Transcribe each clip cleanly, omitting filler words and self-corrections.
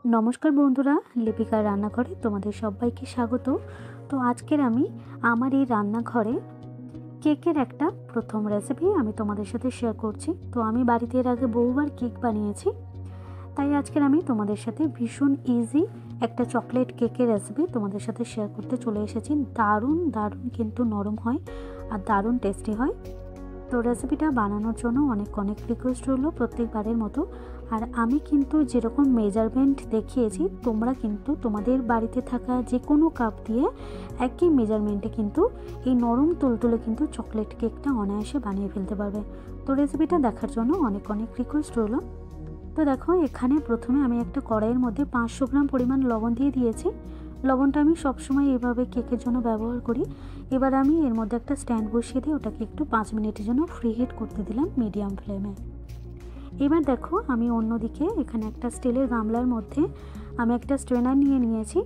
নমস্কার বন্ধুরা, লিপিকার রান্নাঘরে তোমাদের সবাইকে স্বাগত। তো আজকের আমি আমার এই রান্নাঘরে কেকের একটা প্রথম রেসিপি আমি তোমাদের সাথে শেয়ার করছি। তো আমি বাড়িতে এর আগে বহুবার কেক বানিয়েছি, তাই আজকের আমি তোমাদের সাথে ভীষণ ইজি একটা চকলেট কেকের রেসিপি তোমাদের সাথে শেয়ার করতে চলে এসেছি। দারুণ দারুণ কিন্তু নরম হয় আর দারুণ টেস্টি হয়। তো রেসিপিটা বানানোর জন্য অনেক অনেক রিকোয়েস্ট রইল প্রত্যেকবারের মতো। আর আমি কিন্তু যেরকম মেজারমেন্ট দেখিয়েছি, তোমরা কিন্তু তোমাদের বাড়িতে থাকা যে কোনো কাপ দিয়ে একই মেজারমেন্টে কিন্তু এই নরম তুলতুলে কিন্তু চকলেট কেকটা অনায়াসে বানিয়ে ফেলতে পারবে। তো রেসিপিটা দেখার জন্য অনেক অনেক রিকোয়েস্ট রইল। তো দেখো, এখানে প্রথমে আমি একটা কড়াইয়ের মধ্যে 500 গ্রাম পরিমাণ লবণ দিয়ে দিয়েছি। লবণটা আমি সবসময় এইভাবে কেকের জন্য ব্যবহার করি। এবার আমি এর মধ্যে একটা স্ট্যান্ড বসিয়ে দিয়ে ওটাকে একটু 5 মিনিটের জন্য ফ্রি হিট করতে দিলাম মিডিয়াম ফ্লেমে। এবার দেখো, আমি অন্যদিকে এখানে একটা স্টিলের গামলার মধ্যে আমি একটা স্ট্রেনার নিয়ে নিয়েছি।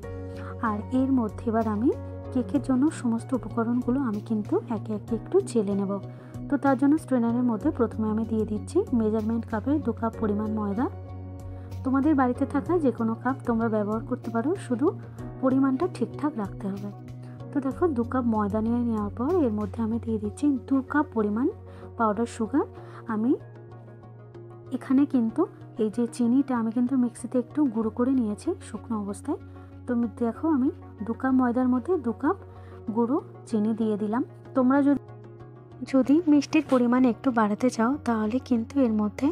আর এর মধ্যে এবার আমি কেকের জন্য সমস্ত উপকরণগুলো আমি কিন্তু একে একে একটু চেলে নেব। তো তার জন্য স্ট্রেনারের মধ্যে প্রথমে আমি দিয়ে দিচ্ছি মেজারমেন্ট কাপের 2 কাপ পরিমাণ ময়দা। তোমাদের বাড়িতে থাকা যে কোনো কাপ তোমরা ব্যবহার করতে পারো, শুধু পরিমাণটা ঠিকঠাক রাখতে হবে। তো দেখো, 2 কাপ ময়দা নিয়ে নেওয়ার পর এর মধ্যে আমি দিয়ে দিচ্ছি 2 কাপ পরিমাণ পাউডার সুগার। আমি এখানে কিন্তু এই যে চিনিটা আমি কিন্তু মিক্সিতে একটু গুঁড়ো করে নিয়েছি শুকনো অবস্থায়। তো দেখো, আমি 2 কাপ ময়দার মধ্যে 2 কাপ গুঁড়ো চিনি দিয়ে দিলাম। তোমরা যদি মিষ্টির পরিমাণ একটু বাড়াতে চাও তাহলে কিন্তু এর মধ্যে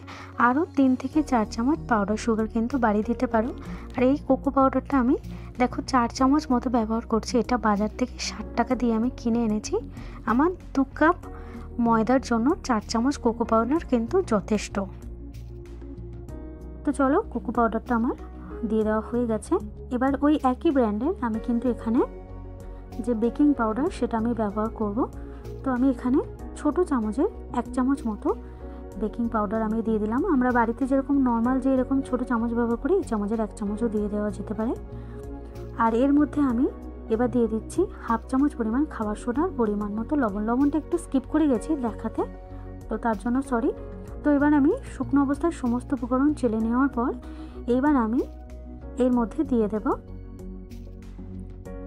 আরও 3 থেকে 4 চামচ পাউডার সুগার কিন্তু বাড়িয়ে দিতে পারো। আর এই কোকো পাউডারটা আমি দেখো 4 চামচ মতো ব্যবহার করছি। এটা বাজার থেকে 60 টাকা দিয়ে আমি কিনে এনেছি। আমার 2 কাপ ময়দার জন্য 4 চামচ কোকো পাউডার কিন্তু যথেষ্ট। তো চলো, কোকো পাউডারটা আমার দিয়ে দেওয়া হয়ে গেছে। এবার ওই একই ব্র্যান্ডের আমি কিন্তু এখানে যে বেকিং পাউডার সেটা আমি ব্যবহার করব। তো আমি এখানে ছোট চামচের 1 চামচ মতো বেকিং পাউডার আমি দিয়ে দিলাম। আমরা বাড়িতে যেরকম নর্মাল যে এরকম ছোট চামচ ব্যবহার করি, এই চামচের 1 চামচও দিয়ে দেওয়া যেতে পারে। আর এর মধ্যে আমি এবার দিয়ে দিচ্ছি 1/2 চামচ পরিমাণ খাবার সোডার পরিমাণ মতো লবণ। লবণটা একটু স্কিপ করে গেছি দেখাতে, তো তার জন্য সরি। তো এবার আমি শুকনো অবস্থায় সমস্ত উপকরণ চেলে নেওয়ার পর এইবার আমি এর মধ্যে দিয়ে দেব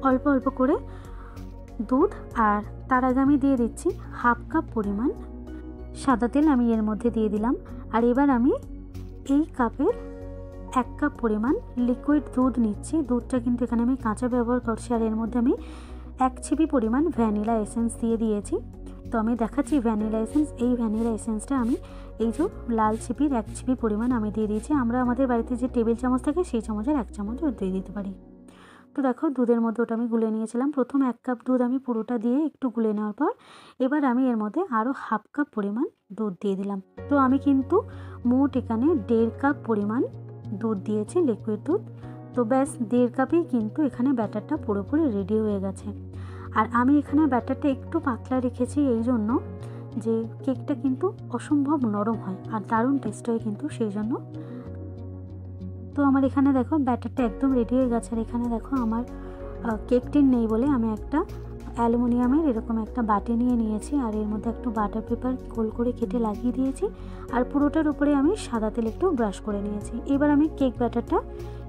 অল্প অল্প করে দুধ। আর তার আগে আমি দিয়ে দিচ্ছি 1/2 কাপ পরিমাণ সাদা তেল আমি এর মধ্যে দিয়ে দিলাম। আর এবার আমি এই কাপের 1 কাপ পরিমাণ লিকুইড দুধ নিচ্ছি। দুধটা কিন্তু এখানে আমি কাঁচা ব্যবহার করছি। আর এর মধ্যে আমি 1 ছিপি পরিমাণ ভ্যানিলা এসেন্স দিয়ে দিয়েছি। তো আমি দেখাচ্ছি ভ্যানিলা এসেন্স। এই ভ্যানিলা এসেন্সটা আমি এই যে লাল ছিপির 1 ছিপি পরিমাণ আমি দিয়ে দিয়েছি। আমরা আমাদের বাড়িতে যে টেবিল চামচ থাকে সেই চামচের 1 চামচও দিয়ে দিতে পারি। তো দেখো, দুধের মধ্যে ওটা আমি গুলে নিয়েছিলাম। প্রথম 1 কাপ দুধ আমি পুরোটা দিয়ে একটু গুলে নেওয়ার পর এবার আমি এর মধ্যে আরও 1/2 কাপ পরিমাণ দুধ দিয়ে দিলাম। তো আমি কিন্তু মোট এখানে 1.5 কাপ পরিমাণ দুধ দিয়েছি, লিকুইড দুধ। তো ব্যাস 1.5 কাপেই কিন্তু এখানে ব্যাটারটা পুরোপুরি রেডি হয়ে গেছে। আর আমি এখানে ব্যাটারটা একটু পাতলা রেখেছি এই জন্য যে কেকটা কিন্তু অসম্ভব নরম হয় আর দারুণ টেস্ট হয় কিন্তু সেই জন্য। তো আমার এখানে দেখো ব্যাটারটা একদম রেডি হয়ে গেছে। আর এখানে দেখো আমার কেক টিন নেই বলে আমি একটা অ্যালুমিনিয়ামের এরকম একটা বাটি নিয়ে নিয়েছি। আর এর মধ্যে একটু বাটার পেপার গোল করে কেটে লাগিয়ে দিয়েছি। আর পুরোটার উপরে আমি সাদা তেল একটু ব্রাশ করে নিয়েছি। এবার আমি কেক ব্যাটারটা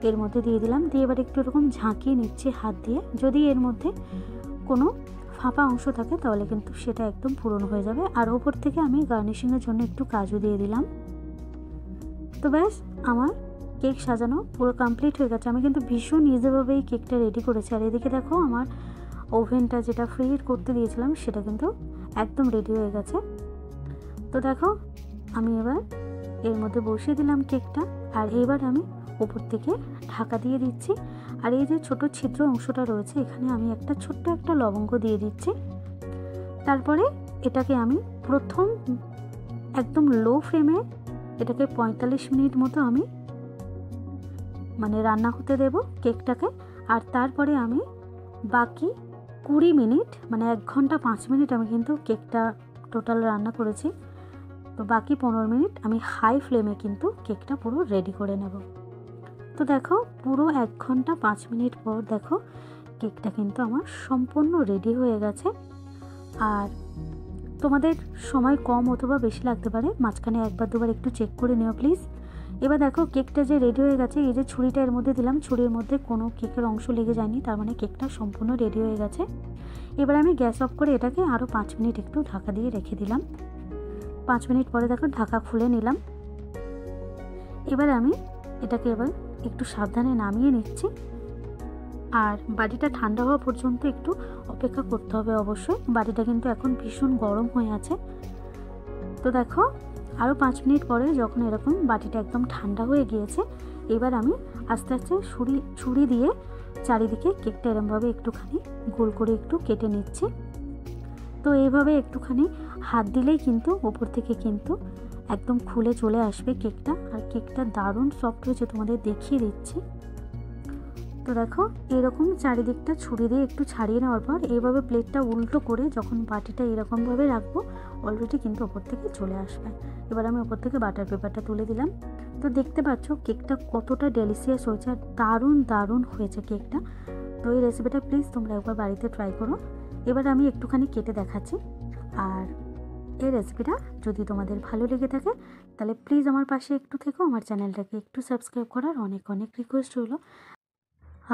এর মধ্যে দিয়ে দিলাম। দিয়ে এবার একটু এরকম ঝাঁকিয়ে নিচ্ছি হাত দিয়ে। যদি এর মধ্যে কোনো ফাঁপা অংশ থাকে তাহলে কিন্তু সেটা একদম পূরণ হয়ে যাবে। আর ওপর থেকে আমি গার্নিশিংয়ের জন্য একটু কাজু দিয়ে দিলাম। তো ব্যাস, আমার কেক সাজানো পুরো কমপ্লিট হয়ে গেছে। আমি কিন্তু ভীষণ ইজিভাবে এই কেকটা রেডি করেছি। আর এদিকে দেখো, আমার ওভেনটা যেটা ফ্রি হিট করতে দিয়েছিলাম সেটা কিন্তু একদম রেডি হয়ে গেছে। তো দেখো, আমি এবার এর মধ্যে বসিয়ে দিলাম কেকটা। আর এবার আমি উপর থেকে ঢাকা দিয়ে দিচ্ছি। আর এই যে ছোট ছিদ্র অংশটা রয়েছে এখানে আমি একটা ছোট্ট একটা লবঙ্গ দিয়ে দিচ্ছি। তারপরে এটাকে আমি প্রথম একদম লো ফ্লেমে এটাকে 45 মিনিট মতো আমি রান্না হতে দেব কেকটাকে। আর তারপরে আমি বাকি 20 মিনিট 1 ঘন্টা 5 মিনিট আমি কিন্তু কেকটা টোটাল রান্না করেছি। তো বাকি 15 মিনিট আমি হাই ফ্লেমে কিন্তু কেকটা পুরো রেডি করে নেব। তো দেখো, পুরো 1 ঘন্টা 5 মিনিট পর দেখো কেকটা কিন্তু আমার সম্পূর্ণ রেডি হয়ে গেছে। আর তোমাদের সময় কম অথবা বেশি লাগতে পারে, মাঝখানে একবার দুবার একটু চেক করে নিও প্লিজ। এবার দেখো কেকটা যে রেডি হয়ে গেছে, এই যে ছুরিটা এর মধ্যে দিলাম, ছুরির মধ্যে কোনো কেকের অংশ লেগে যায়নি, তার মানে কেকটা সম্পূর্ণ রেডি হয়ে গেছে। এবার আমি গ্যাস অফ করে এটাকে আরও 5 মিনিট একটু ঢাকা দিয়ে রেখে দিলাম। 5 মিনিট পরে দেখো ঢাকা খুলে নিলাম। এবার আমি এটাকে একটু সাবধানে নামিয়ে নিচ্ছি। আর বাটিটা ঠান্ডা হওয়া পর্যন্ত একটু অপেক্ষা করতে হবে অবশ্যই। বাটিটা কিন্তু এখন ভীষণ গরম হয়ে আছে। তো দেখো আরও 5 মিনিট পরে যখন এরকম বাটিটা একদম ঠান্ডা হয়ে গিয়েছে, এবার আমি আস্তে আস্তে ছুরি দিয়ে চারিদিকে কেকটা এরমভাবে একটুখানি গোল করে একটু কেটে নিচ্ছি। তো এইভাবে একটুখানি হাত দিলেই কিন্তু ওপর থেকে কিন্তু একদম খুলে চলে আসবে কেকটা। আর কেকটা দারুণ সফট হয়েছে, তোমাদের দেখিয়ে দিচ্ছি। তো দেখো এরকম চারিদিকটা ছুরি দিয়ে একটু ছাড়িয়ে নেওয়ার পর এইভাবে প্লেটটা উল্টো করে যখন বাটিটা এরকমভাবে রাখবো, অলরেডি কিন্তু ওপর থেকে চলে আসবে। এবার আমি ওপর থেকে বাটার পেপারটা তুলে দিলাম। তো দেখতে পাচ্ছ কেকটা কতটা ডেলিশিয়াস হয়েছে, আর দারুণ হয়েছে কেকটা। তো এই রেসিপিটা প্লিজ তোমরা একবার বাড়িতে ট্রাই করো। এবার আমি একটুখানি কেটে দেখাচ্ছি। আর এই রেসিপিটা যদি তোমাদের ভালো লেগে থাকে তাহলে প্লিজ আমার পাশে একটু থেকো, আমার চ্যানেলটাকে একটু সাবস্ক্রাইব করার অনেক রিকোয়েস্ট রইল।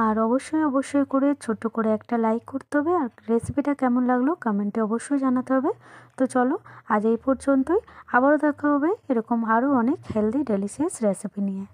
আর অবশ্যই করে ছোট্ট করে একটা লাইক করতে হবে। আর রেসিপিটা কেমন লাগলো কমেন্টে অবশ্যই জানাতে হবে। তো চলো আজ এই পর্যন্তই, আবারও দেখা হবে এরকম আরও অনেক হেলদি ডেলিশিয়াস রেসিপি নিয়ে।